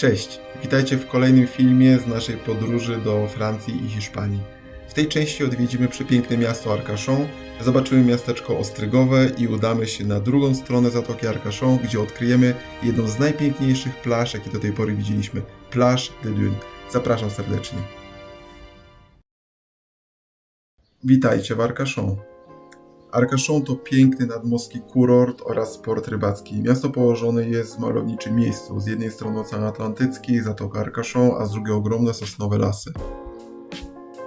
Cześć, witajcie w kolejnym filmie z naszej podróży do Francji i Hiszpanii. W tej części odwiedzimy przepiękne miasto Arcachon, zobaczymy miasteczko Ostrygowe i udamy się na drugą stronę Zatoki Arcachon, gdzie odkryjemy jedną z najpiękniejszych plaż, jakie do tej pory widzieliśmy, Plage des Dunes. Zapraszam serdecznie. Witajcie w Arcachon. Arcachon to piękny nadmorski kurort oraz port rybacki. Miasto położone jest w malowniczym miejscu. Z jednej strony Ocean Atlantycki, Zatoka Arcachon, a z drugiej ogromne sosnowe lasy.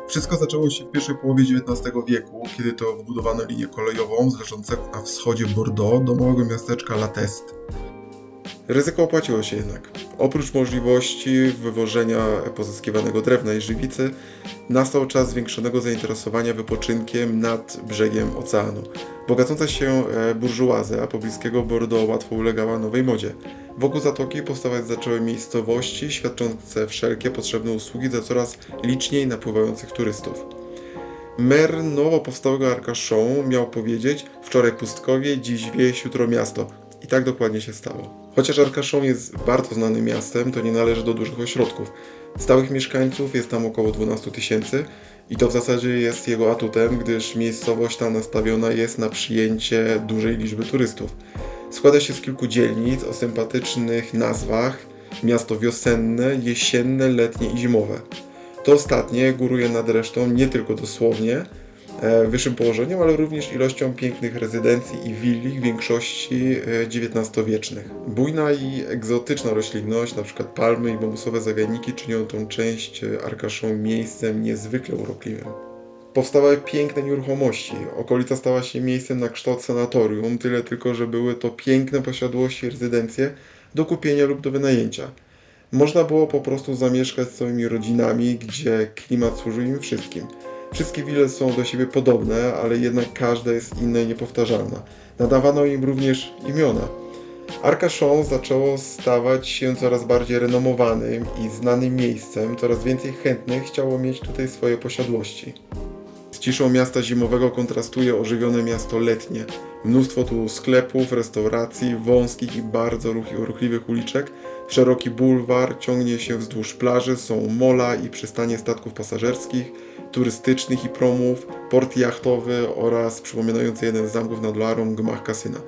Wszystko zaczęło się w pierwszej połowie XIX wieku, kiedy to wbudowano linię kolejową z leżącego na wschodzie Bordeaux do małego miasteczka La Teste. Ryzyko opłaciło się jednak. Oprócz możliwości wywożenia pozyskiwanego drewna i żywicy, nastał czas zwiększonego zainteresowania wypoczynkiem nad brzegiem oceanu. Bogacąca się burżuazja pobliskiego Bordeaux łatwo ulegała nowej modzie. Wokół zatoki powstawać zaczęły miejscowości świadczące wszelkie potrzebne usługi dla coraz liczniej napływających turystów. Mer nowo powstałego Arcachon miał powiedzieć: wczoraj pustkowie, dziś wieś, jutro miasto. I tak dokładnie się stało. Chociaż Arcachon jest bardzo znanym miastem, to nie należy do dużych ośrodków. Stałych mieszkańców jest tam około 12 000 i to w zasadzie jest jego atutem, gdyż miejscowość ta nastawiona jest na przyjęcie dużej liczby turystów. Składa się z kilku dzielnic o sympatycznych nazwach: miasto wiosenne, jesienne, letnie i zimowe. To ostatnie góruje nad resztą nie tylko dosłownie wyższym położeniem, ale również ilością pięknych rezydencji i willi w większości XIX-wiecznych. Bujna i egzotyczna roślinność, np. palmy i bambusowe zagajniki, czynią tą część Arcachon miejscem niezwykle urokliwym. Powstały piękne nieruchomości. Okolica stała się miejscem na kształt sanatorium, tyle tylko, że były to piękne posiadłości i rezydencje do kupienia lub do wynajęcia. Można było po prostu zamieszkać z całymi rodzinami, gdzie klimat służył im wszystkim. Wszystkie wille są do siebie podobne, ale jednak każda jest inna i niepowtarzalna. Nadawano im również imiona. Arcachon zaczęło stawać się coraz bardziej renomowanym i znanym miejscem, coraz więcej chętnych chciało mieć tutaj swoje posiadłości. Z ciszą miasta zimowego kontrastuje ożywione miasto letnie. Mnóstwo tu sklepów, restauracji, wąskich i bardzo ruchliwych uliczek. Szeroki bulwar ciągnie się wzdłuż plaży, są mola i przystanie statków pasażerskich, turystycznych i promów, port jachtowy oraz przypominający jeden z zamków nad Loarą gmach kasyna.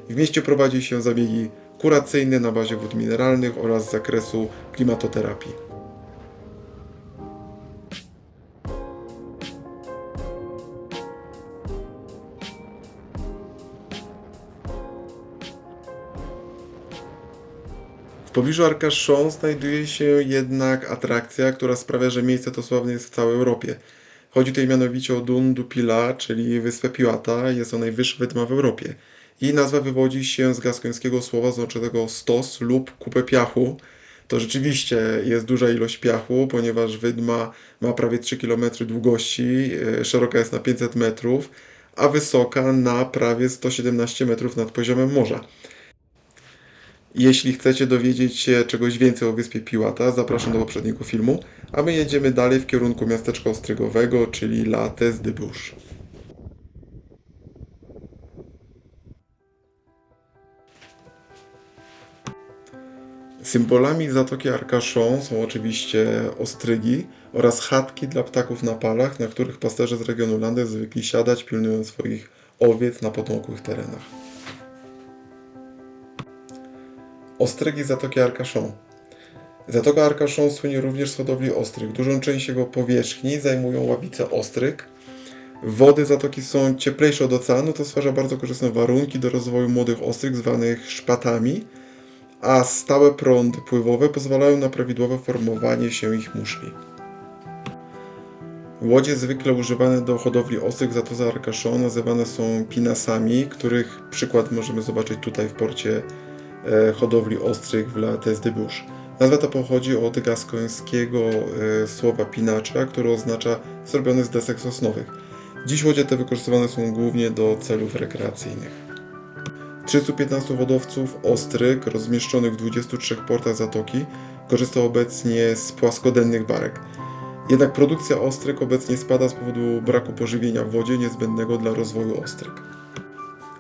W mieście prowadzi się zabiegi kuracyjne na bazie wód mineralnych oraz z zakresu klimatoterapii. W pobliżu Arcachon znajduje się jednak atrakcja, która sprawia, że miejsce to sławne jest w całej Europie. Chodzi tutaj mianowicie o Dune du Pilat, czyli Wyspę Piłata. Jest to najwyższa wydma w Europie. Jej nazwa wywodzi się z gaskońskiego słowa oznaczającego stos lub kupę piachu. To rzeczywiście jest duża ilość piachu, ponieważ wydma ma prawie 3 km długości, szeroka jest na 500 metrów, a wysoka na prawie 117 metrów nad poziomem morza. Jeśli chcecie dowiedzieć się czegoś więcej o Wyspie Piłata, zapraszam do poprzedniego filmu, a my jedziemy dalej w kierunku miasteczka Ostrygowego, czyli La Teste de Buch. Symbolami Zatoki Arcachon są oczywiście ostrygi oraz chatki dla ptaków na palach, na których pasterze z regionu Landes zwykli siadać, pilnując swoich owiec na podmokłych terenach. Ostrygi Zatoki Arcachon. Zatoka Arcachon słynie również z hodowli ostryg. Dużą część jego powierzchni zajmują ławice ostryg. Wody zatoki są cieplejsze od oceanu, to stwarza bardzo korzystne warunki do rozwoju młodych ostryg zwanych szpatami, a stałe prądy pływowe pozwalają na prawidłowe formowanie się ich muszli. Łodzie zwykle używane do hodowli ostryg w Zatoce Arcachon nazywane są pinasami, których przykład możemy zobaczyć tutaj w porcie hodowli ostryg w La Teste de Buch. Nazwa ta pochodzi od gaskońskiego słowa pinacza, które oznacza zrobiony z desek sosnowych. Dziś łodzie te wykorzystywane są głównie do celów rekreacyjnych. 315 hodowców ostryg rozmieszczonych w 23 portach zatoki korzysta obecnie z płaskodennych barek. Jednak produkcja ostryg obecnie spada z powodu braku pożywienia w wodzie niezbędnego dla rozwoju ostryg.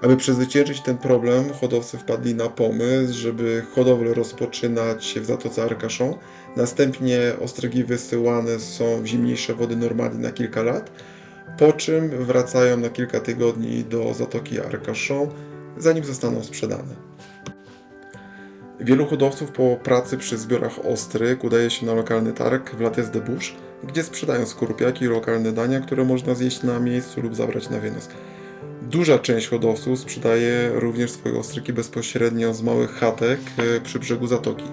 Aby przezwyciężyć ten problem, hodowcy wpadli na pomysł, żeby hodowlę rozpoczynać w Zatoce Arcachon. Następnie ostrygi wysyłane są w zimniejsze wody normalnie na kilka lat, po czym wracają na kilka tygodni do Zatoki Arcachon, zanim zostaną sprzedane. Wielu hodowców po pracy przy zbiorach ostryg udaje się na lokalny targ w Lattes de Bouche, gdzie sprzedają skorupiaki i lokalne dania, które można zjeść na miejscu lub zabrać na wynos. Duża część hodowców sprzedaje również swoje ostrygi bezpośrednio z małych chatek przy brzegu zatoki.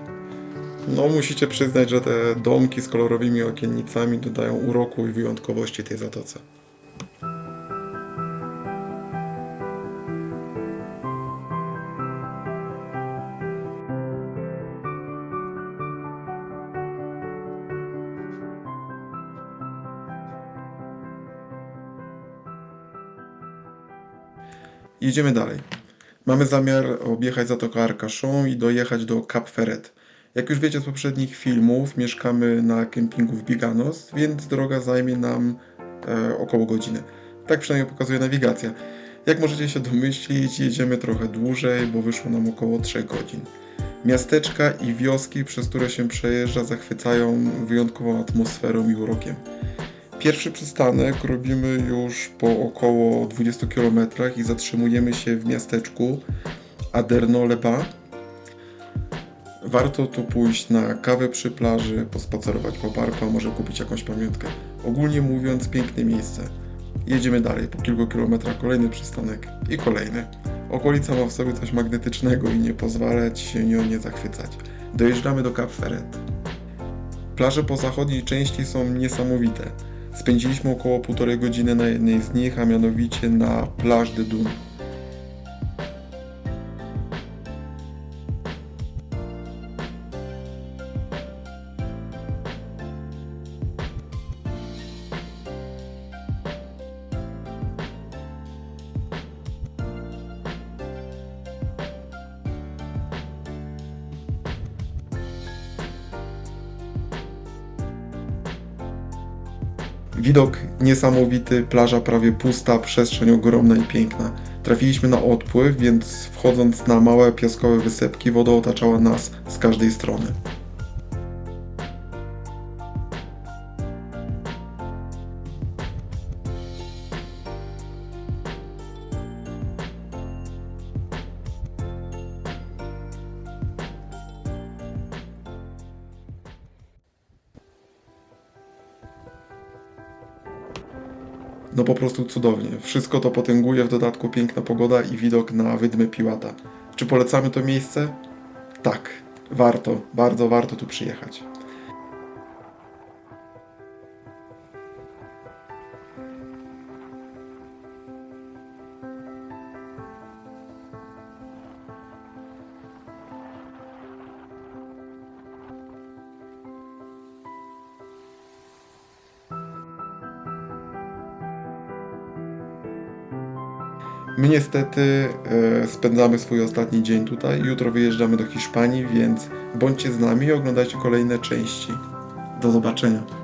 No, musicie przyznać, że te domki z kolorowymi okiennicami dodają uroku i wyjątkowości tej zatoce. Jedziemy dalej. Mamy zamiar objechać Zatokę Arcachon i dojechać do Cap Ferret. Jak już wiecie z poprzednich filmów, mieszkamy na kempingu w Biganos, więc droga zajmie nam około godziny. Tak przynajmniej pokazuje nawigacja. Jak możecie się domyślić, jedziemy trochę dłużej, bo wyszło nam około 3 godzin. Miasteczka i wioski, przez które się przejeżdża, zachwycają wyjątkową atmosferą i urokiem. Pierwszy przystanek robimy już po około 20 km i zatrzymujemy się w miasteczku Aderno-les-Bains. Warto tu pójść na kawę przy plaży, pospacerować po parku, a może kupić jakąś pamiątkę. Ogólnie mówiąc, piękne miejsce. Jedziemy dalej, po kilku kilometrach kolejny przystanek i kolejny. Okolica ma w sobie coś magnetycznego i nie pozwala ci się nią nie zachwycać. Dojeżdżamy do Cap Ferret. Plaże po zachodniej części są niesamowite. Spędziliśmy około 1,5 godziny na jednej z nich, a mianowicie na Plage de Dune. Widok niesamowity, plaża prawie pusta, przestrzeń ogromna i piękna. Trafiliśmy na odpływ, więc wchodząc na małe piaskowe wysepki, woda otaczała nas z każdej strony. No po prostu cudownie. Wszystko to potęguje, w dodatku piękna pogoda i widok na wydmy Piłata. Czy polecamy to miejsce? Tak, warto, bardzo warto tu przyjechać. My niestety spędzamy swój ostatni dzień tutaj. Jutro wyjeżdżamy do Hiszpanii, więc bądźcie z nami i oglądajcie kolejne części. Do zobaczenia.